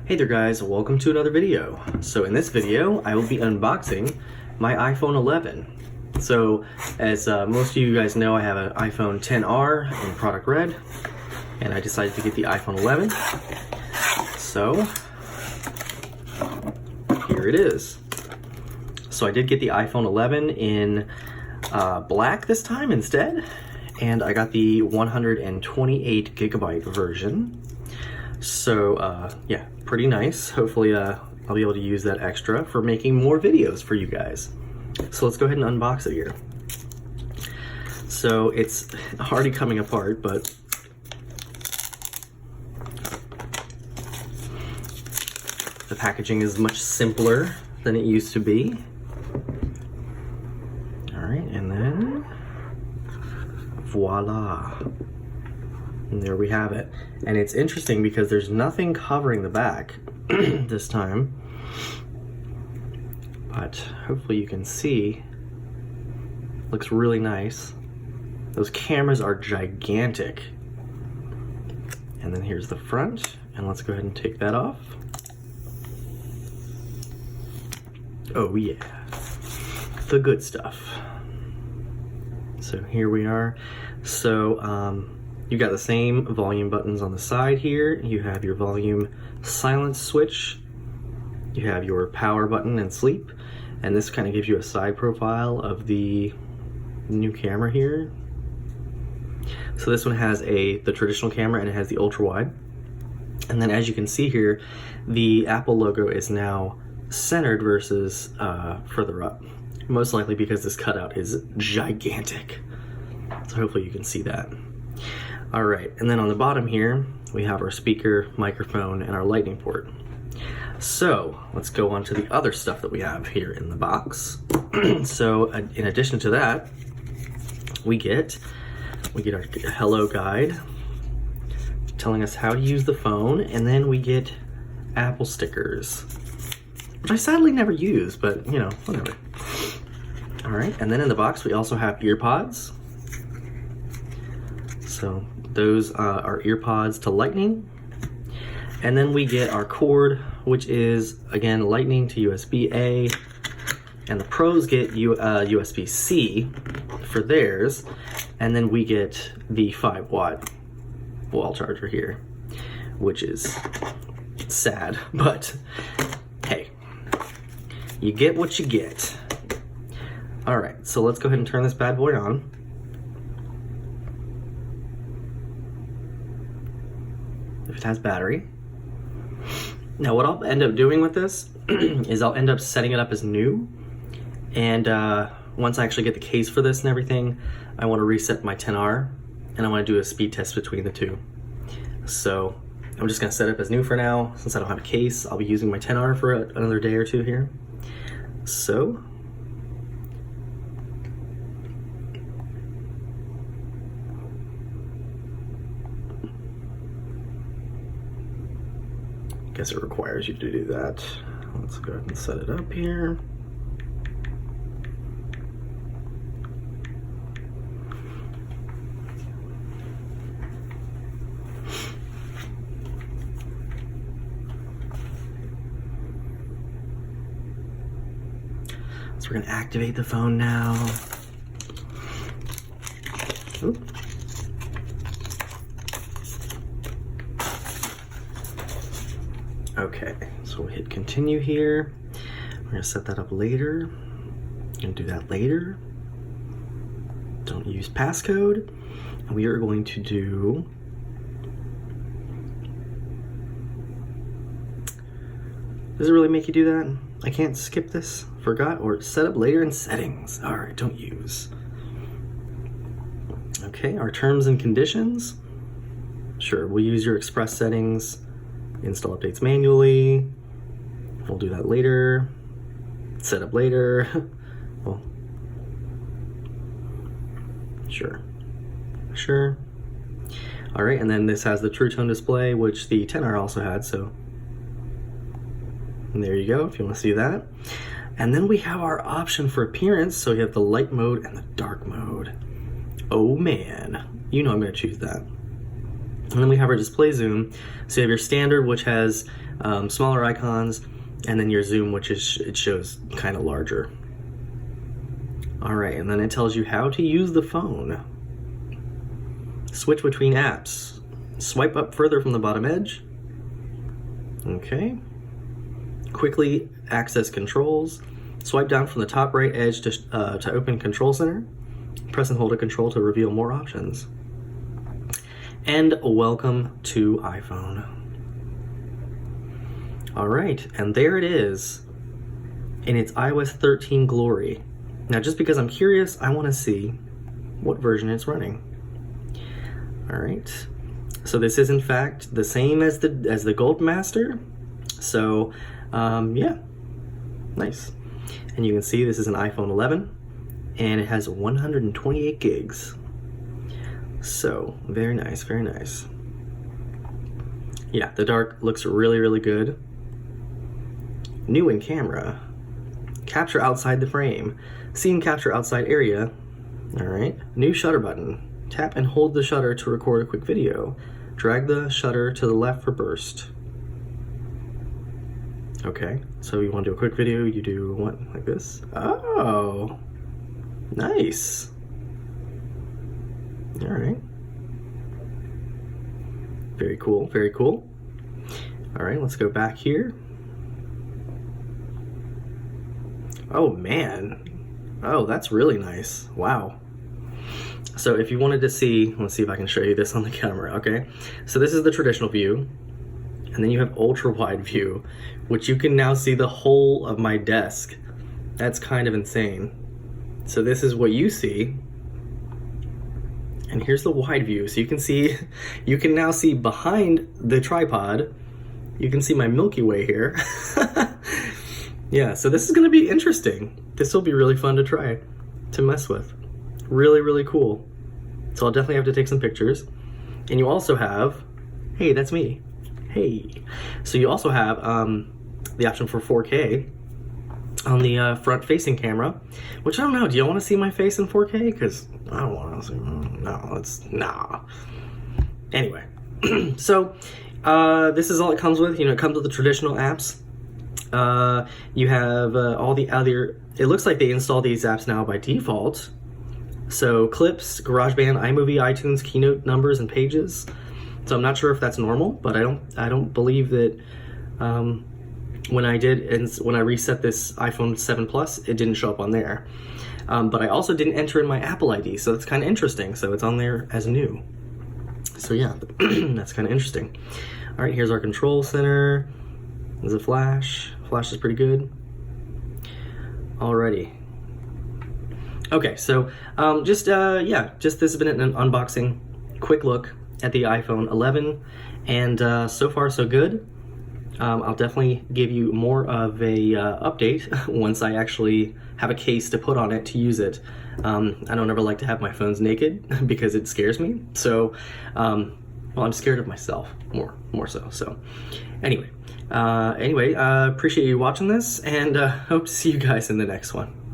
Hey there guys, welcome to another video. So in this video, I will be unboxing my iPhone 11. So as most of you guys know, I have an iPhone XR in product red, and I decided to get the iPhone 11. So here it is. So I did get the iPhone 11 in black this time instead, and I got the 128 gigabyte version. So yeah, pretty nice. Hopefully I'll be able to use that extra for making more videos for you guys. So let's go ahead and unbox it here. So it's already coming apart, but the packaging is much simpler than it used to be. All right, and then voila. And there we have it. And it's interesting because there's nothing covering the back this time. But hopefully you can see. Looks really nice. Those cameras are gigantic. And then here's the front. And let's go ahead and take that off. Oh yeah. The good stuff. So here we are. So, you got the same volume buttons on the side here. You have your volume silence switch. You have your power button and sleep. And this kind of gives you a side profile of the new camera here. So this one has the traditional camera, and it has the ultra wide. And then as you can see here, the Apple logo is now centered versus further up. Most likely because this cutout is gigantic. So hopefully you can see that. All right, and then on the bottom here, we have our speaker, microphone, and our lightning port. So let's go on to the other stuff that we have here in the box. So in addition to that, we get our hello guide telling us how to use the phone, and then we get Apple stickers, which I sadly never use, but you know, whatever. All right, and then in the box, we also have ear pods. So those are ear pods to lightning. And then we get our cord, which is, again, lightning to USB-A. And the pros get USB-C for theirs. And then we get the 5-watt wall charger here, which is sad, but hey, you get what you get. All right, so let's go ahead and turn this bad boy on. If it has battery. Now what I'll end up doing with this is I'll end up setting it up as new, and once I actually get the case for this and everything, I want to reset my XR, and I want to do a speed test between the two. So I'm just going to set it up as new for now. Since I don't have a case, I'll be using my XR for another day or two here. So guess it requires you to do that. Let's go ahead and set it up here. So we're gonna activate the phone now. Oop. Okay, so we'll hit continue here. We're gonna set that up later. Gonna do that later. Don't use passcode. And we are going to do, does it really make you do that? I can't skip this. Forgot, or set up later in settings. All right, don't use. Okay, our terms and conditions. Sure, we'll use your express settings. Install updates manually. We'll do that later. Set up later. Well, sure. Sure. All right, and then this has the True Tone display, which the XR also had, so and there you go, if you want to see that. And then we have our option for appearance, so you have the light mode and the dark mode. Oh man, you know I'm going to choose that. And then we have our display zoom. So you have your standard, which has smaller icons, and then your zoom, which is, it shows kind of larger. All right, and then it tells you how to use the phone. Switch between apps. Swipe up further from the bottom edge. Okay. Quickly access controls. Swipe down from the top right edge to open Control Center. Press and hold a control to reveal more options. And welcome to iPhone. All right, and there it is in its iOS 13 glory. Now, just because I'm curious, I want to see what version it's running. All right, so this is in fact the same as the Gold Master. So, yeah, nice. And you can see this is an iPhone 11, and it has 128 gigs. So, very nice, very nice. Yeah, the dark looks really, really good. New in camera. Capture outside the frame. Scene capture outside area. All right. New shutter button. Tap and hold the shutter to record a quick video. Drag the shutter to the left for burst. Okay, so you want to do a quick video, you do what, like this? Oh, nice. All right. Very cool, very cool. All right, let's go back here. Oh man, oh, that's really nice, wow. So if you wanted to see, let's see if I can show you this on the camera, okay? So this is the traditional view, and then you have ultra wide view, which you can now see the whole of my desk. That's kind of insane. So this is what you see, and here's the wide view. So you can see, you can now see behind the tripod, you can see my Milky Way here. Yeah, so this is gonna be interesting. This will be really fun to try, to mess with. Really, really cool. So I'll definitely have to take some pictures. And you also have, hey, that's me. Hey. So you also have the option for 4K on the front-facing camera, which I don't know, do you want to see my face in 4K? Because I don't want to see, nah. Anyway, so this is all it comes with. You know, it comes with the traditional apps. You have all the other, it looks like they install these apps now by default. So Clips, GarageBand, iMovie, iTunes, Keynote, Numbers, and Pages. So I'm not sure if that's normal, but I don't believe that when I reset this iPhone 7 Plus, it didn't show up on there. But I also didn't enter in my Apple ID, so it's kind of interesting. So it's on there as new. So yeah, that's kind of interesting. All right, here's our control center. There's a flash. Flash is pretty good. Alrighty. Okay, so just this has been an unboxing, quick look at the iPhone 11, and so far so good. I'll definitely give you more of a update once I actually have a case to put on it to use it. I don't ever like to have my phones naked because it scares me. So, well, I'm scared of myself more so. So, anyway, appreciate you watching this, and hope to see you guys in the next one.